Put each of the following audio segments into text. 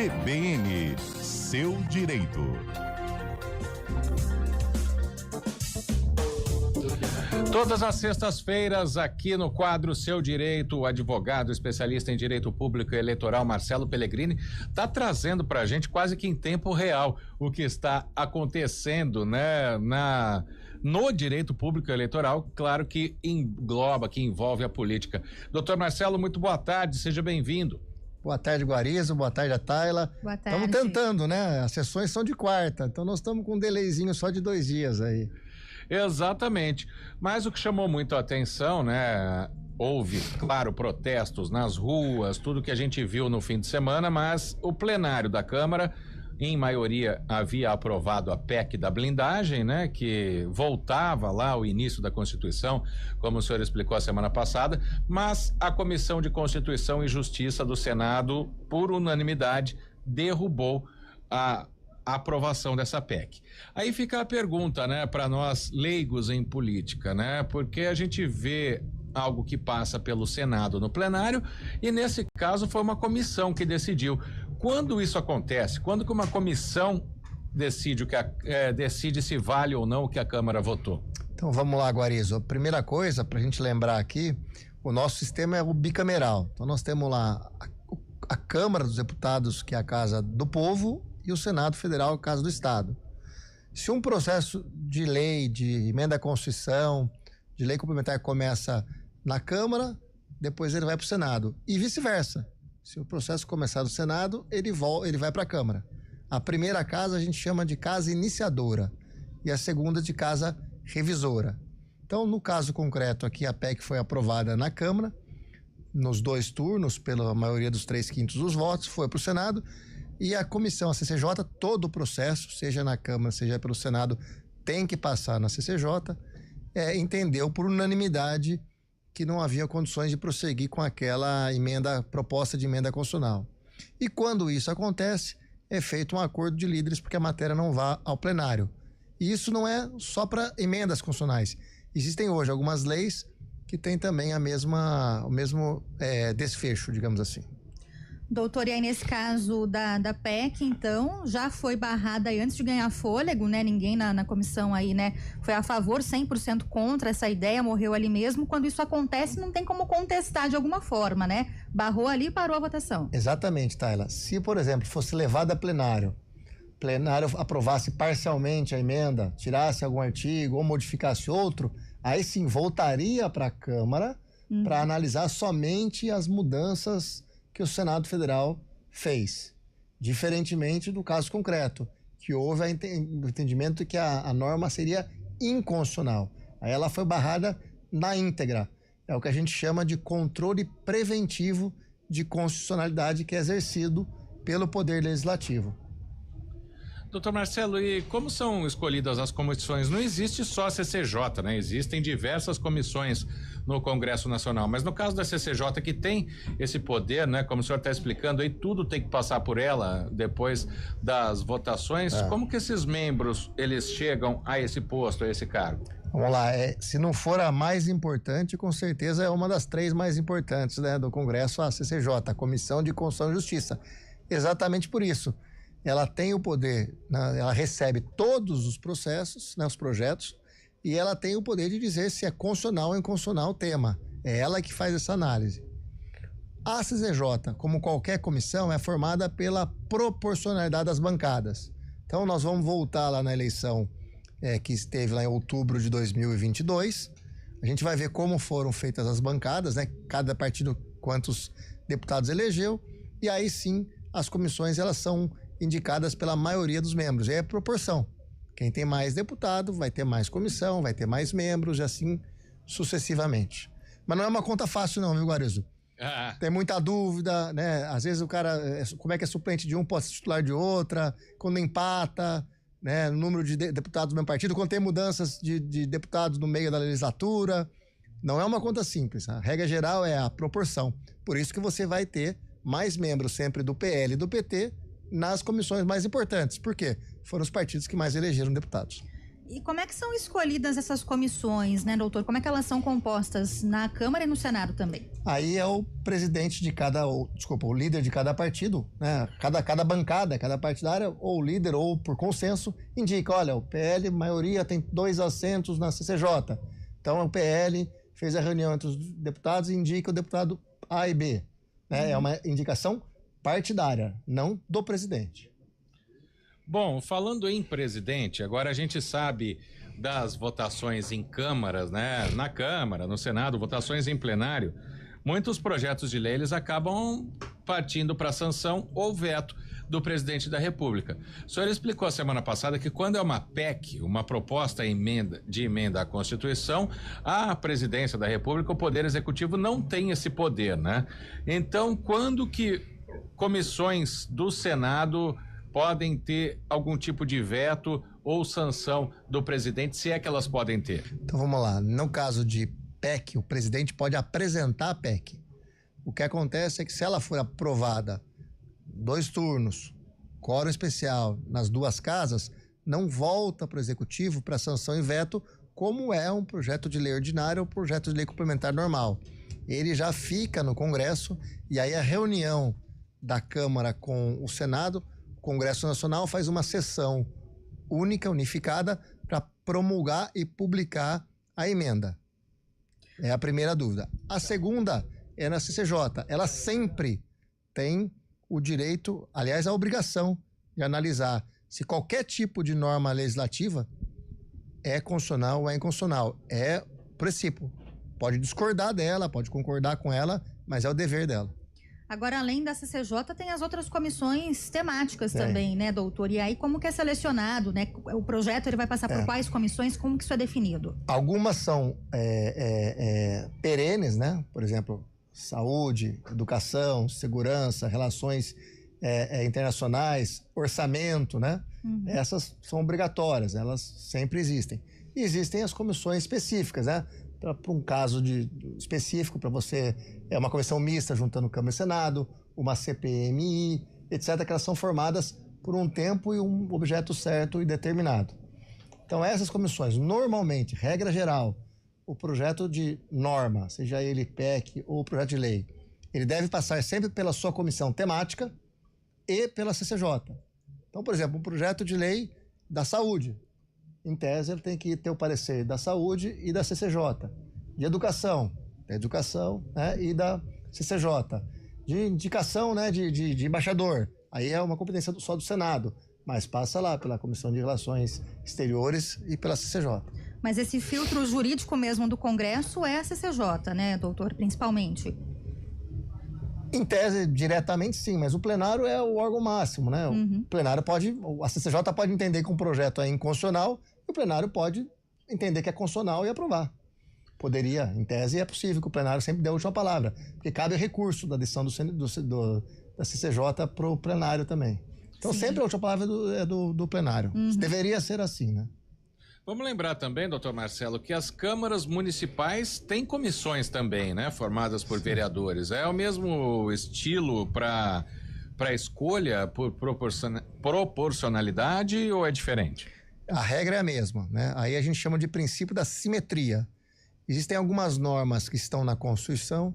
CBN, seu direito. Todas as sextas-feiras, aqui no quadro Seu Direito, o advogado especialista em direito público e eleitoral Marcelo Pellegrini está trazendo para a gente quase que em tempo real o que está acontecendo, né, no direito público e eleitoral, claro que engloba, que envolve a política. Doutor Marcelo, muito boa tarde, seja bem-vindo. Boa tarde, Guarizo. Boa tarde, Tayla. Boa tarde. Estamos tentando, né? As sessões são de quarta, então nós estamos com um delayzinho só de 2 dias aí. Exatamente. Mas o que chamou muito a atenção, né? Houve, claro, protestos nas ruas, tudo que a gente viu no fim de semana, mas o plenário da Câmara, em maioria, havia aprovado a PEC da blindagem, né? Que voltava lá ao início da Constituição, como o senhor explicou a semana passada, mas a Comissão de Constituição e Justiça do Senado, por unanimidade, derrubou a aprovação dessa PEC. Aí fica a pergunta, né, para nós leigos em política, né? Porque a gente vê algo que passa pelo Senado no plenário e nesse caso foi uma comissão que decidiu. Quando isso acontece? Quando que uma comissão decide decide se vale ou não o que a Câmara votou? Então vamos lá, Guarizo. A primeira coisa pra gente lembrar aqui, o nosso sistema é o bicameral. Então nós temos lá a Câmara dos Deputados, que é a casa do povo, e o Senado Federal, a casa do Estado. Se um processo de lei, de emenda à Constituição, de lei complementar começa na Câmara, depois ele vai para o Senado e vice-versa. Se o processo começar no Senado, ele vai para a Câmara. A primeira casa a gente chama de casa iniciadora e a segunda de casa revisora. Então, no caso concreto aqui, a PEC foi aprovada na Câmara, nos 2 turnos, pela maioria dos 3/5 dos votos, foi para o Senado e a comissão, a CCJ, todo o processo, seja na Câmara, seja pelo Senado, tem que passar na CCJ, entendeu por unanimidade que não havia condições de prosseguir com aquela proposta de emenda constitucional. E quando isso acontece, é feito um acordo de líderes porque a matéria não vá ao plenário. E isso não é só para emendas constitucionais. Existem hoje algumas leis que têm também o mesmo desfecho, digamos assim. Doutor, e aí nesse caso da PEC, então, já foi barrada aí antes de ganhar fôlego, né? Ninguém na comissão aí, né, foi a favor, 100% contra essa ideia, morreu ali mesmo. Quando isso acontece, não tem como contestar de alguma forma, né? Barrou ali e parou a votação. Exatamente, Tayla. Se, por exemplo, fosse levado a plenário aprovasse parcialmente a emenda, tirasse algum artigo ou modificasse outro, aí sim voltaria para a Câmara para analisar somente as mudanças que o Senado Federal fez, diferentemente do caso concreto, que houve o entendimento que a norma seria inconstitucional. Aí ela foi barrada na íntegra. É o que a gente chama de controle preventivo de constitucionalidade que é exercido pelo Poder Legislativo. Doutor Marcelo, e como são escolhidas as comissões? Não existe só a CCJ, né? Existem diversas comissões no Congresso Nacional, mas no caso da CCJ, que tem esse poder, né? Como o senhor está explicando aí, tudo tem que passar por ela depois das votações. Como que esses membros, eles chegam a esse posto, a esse cargo? Vamos lá, se não for a mais importante, com certeza é uma das 3 mais importantes, né, do Congresso, a CCJ, a Comissão de Constituição e Justiça. Exatamente por isso. Ela tem o poder, né, ela recebe todos os processos, né, os projetos, e ela tem o poder de dizer se é constitucional ou inconstitucional o tema. É ela que faz essa análise. A CCJ, como qualquer comissão, é formada pela proporcionalidade das bancadas. Então nós vamos voltar lá na eleição que esteve lá em outubro de 2022. A gente vai ver como foram feitas as bancadas, né? Cada partido quantos deputados elegeu, e aí sim as comissões elas são indicadas pela maioria dos membros. É proporção. Quem tem mais deputado vai ter mais comissão, vai ter mais membros e assim sucessivamente. Mas não é uma conta fácil não, viu, Guarizo? Tem muita dúvida, né? Às vezes o cara, como é que é suplente de um, pode ser titular de outra, quando empata, né? Número de deputados do mesmo partido, quando tem mudanças de deputados no meio da legislatura. Não é uma conta simples. A regra geral é a proporção. Por isso que você vai ter mais membros sempre do PL e do PT nas comissões mais importantes. Por quê? Foram os partidos que mais elegeram deputados. E como é que são escolhidas essas comissões, né, doutor? Como é que elas são compostas na Câmara e no Senado também? Aí é o presidente de cada, o líder de cada partido, né? Cada bancada, cada partidária, ou o líder, ou por consenso, indica, olha, o PL, maioria, tem 2 assentos na CCJ. Então, o PL fez a reunião entre os deputados e indica o deputado A e B. Né? É uma indicação partidária, não do presidente. Bom, falando em presidente, agora a gente sabe das votações em câmaras, né? Na Câmara, no Senado, votações em plenário. Muitos projetos de lei eles acabam partindo para sanção ou veto do presidente da República. O senhor explicou a semana passada que quando é uma PEC, uma proposta de emenda à Constituição, a presidência da República, o Poder Executivo não tem esse poder, né? Então, quando que comissões do Senado podem ter algum tipo de veto ou sanção do presidente, se é que elas podem ter? Então vamos lá, no caso de PEC, o presidente pode apresentar a PEC. O que acontece é que se ela for aprovada 2 turnos, quórum especial nas 2 casas, não volta para o executivo para sanção e veto, como é um projeto de lei ordinário ou projeto de lei complementar normal. Ele já fica no Congresso e aí a reunião da Câmara com o Senado, o Congresso Nacional faz uma sessão única, unificada, para promulgar e publicar a emenda. É a primeira dúvida. A segunda é na CCJ. Ela sempre tem o direito, aliás, a obrigação de analisar se qualquer tipo de norma legislativa é constitucional ou é inconstitucional. É princípio. Pode discordar dela, pode concordar com ela, mas é o dever dela. Agora, além da CCJ, tem as outras comissões temáticas também, né, doutor? E aí, como que é selecionado, né? O projeto ele vai passar por quais comissões? Como que isso é definido? Algumas são perenes, né? Por exemplo, saúde, educação, segurança, relações internacionais, orçamento, né? Essas são obrigatórias, elas sempre existem. E existem as comissões específicas, né? Para um caso específico, para você, é uma comissão mista juntando Câmara e Senado, uma CPMI, etc., que elas são formadas por um tempo e um objeto certo e determinado. Então, essas comissões, normalmente, regra geral, o projeto de norma, seja ele PEC ou projeto de lei, ele deve passar sempre pela sua comissão temática e pela CCJ. Então, por exemplo, um projeto de lei da saúde, em tese, ele tem que ter o parecer da saúde e da CCJ. De educação, da educação, né, e da CCJ. De indicação, né, de embaixador, aí é uma competência só do Senado, mas passa lá pela Comissão de Relações Exteriores e pela CCJ. Mas esse filtro jurídico mesmo do Congresso é a CCJ, né, doutor, principalmente? Em tese, diretamente sim, mas o plenário é o órgão máximo, né? O plenário pode, a CCJ pode entender que um projeto é inconstitucional e o plenário pode entender que é constitucional e aprovar. Poderia, em tese, é possível que o plenário sempre dê a última palavra, porque cabe recurso da decisão da CCJ para o plenário também. Então, sempre a última palavra é do plenário. Deveria ser assim, né? Vamos lembrar também, doutor Marcelo, que as câmaras municipais têm comissões também, né? Formadas por vereadores. É o mesmo estilo para escolha por proporcionalidade ou é diferente? A regra é a mesma, né? Aí a gente chama de princípio da simetria. Existem algumas normas que estão na Constituição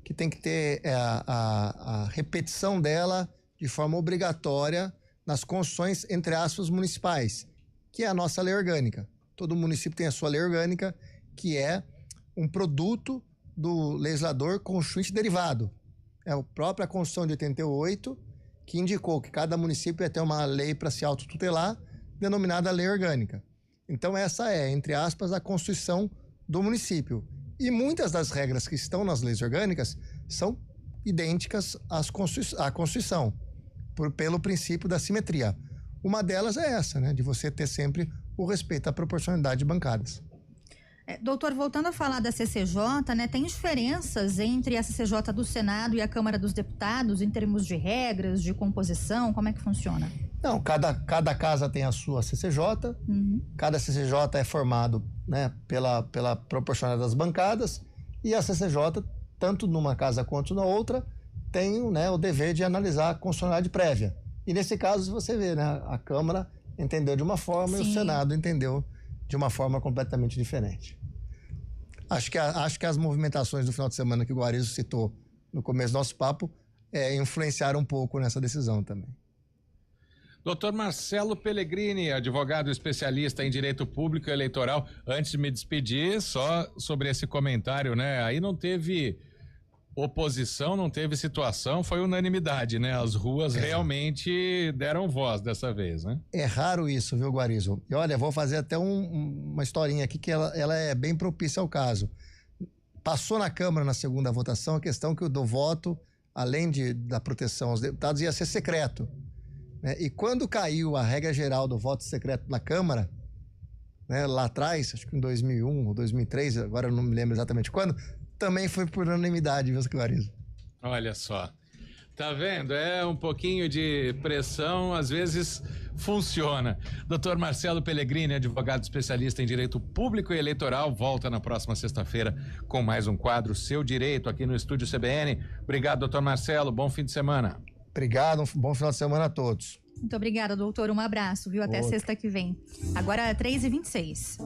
que tem que ter a repetição dela de forma obrigatória nas constituições, entre aspas, municipais, que é a nossa lei orgânica. Todo município tem a sua lei orgânica, que é um produto do legislador constituinte derivado. É a própria Constituição de 88, que indicou que cada município ia ter uma lei para se autotutelar, denominada lei orgânica. Então essa é, entre aspas, a Constituição do município. E muitas das regras que estão nas leis orgânicas são idênticas à Constituição, pelo princípio da simetria. Uma delas é essa, né, de você ter sempre o respeito à proporcionalidade de bancadas. Doutor, voltando a falar da CCJ, né, tem diferenças entre a CCJ do Senado e a Câmara dos Deputados em termos de regras, de composição, como é que funciona? Não, cada casa tem a sua CCJ, cada CCJ é formado, né, pela proporcionalidade das bancadas, e a CCJ, tanto numa casa quanto na outra, tem, né, o dever de analisar a constitucionalidade prévia. E nesse caso, você vê, né, a Câmara entendeu de uma forma e o Senado entendeu de uma forma completamente diferente. Acho que as movimentações do final de semana que o Guarizo citou no começo do nosso papo influenciaram um pouco nessa decisão também. Doutor Marcelo Pellegrini, advogado especialista em direito público e eleitoral. Antes de me despedir, só sobre esse comentário, né? Aí não teve oposição, não teve situação, foi unanimidade, né? As ruas realmente deram voz dessa vez, né? É raro isso, viu, Guarizo? E olha, vou fazer até uma historinha aqui que ela é bem propícia ao caso. Passou na Câmara na segunda votação a questão que o do voto, além da proteção aos deputados, ia ser secreto, né? E quando caiu a regra geral do voto secreto na Câmara, né, lá atrás, acho que em 2001 ou 2003, agora eu não me lembro exatamente quando, também foi por unanimidade, viu, Guarizo? Olha só. Tá vendo? É um pouquinho de pressão, às vezes funciona. Dr. Marcelo Pellegrini, advogado especialista em direito público e eleitoral, volta na próxima sexta-feira com mais um quadro Seu Direito aqui no Estúdio CBN. Obrigado, doutor Marcelo. Bom fim de semana. Obrigado, um bom final de semana a todos. Muito obrigada, doutor. Um abraço, viu? Até sexta que vem. Agora é 3h26.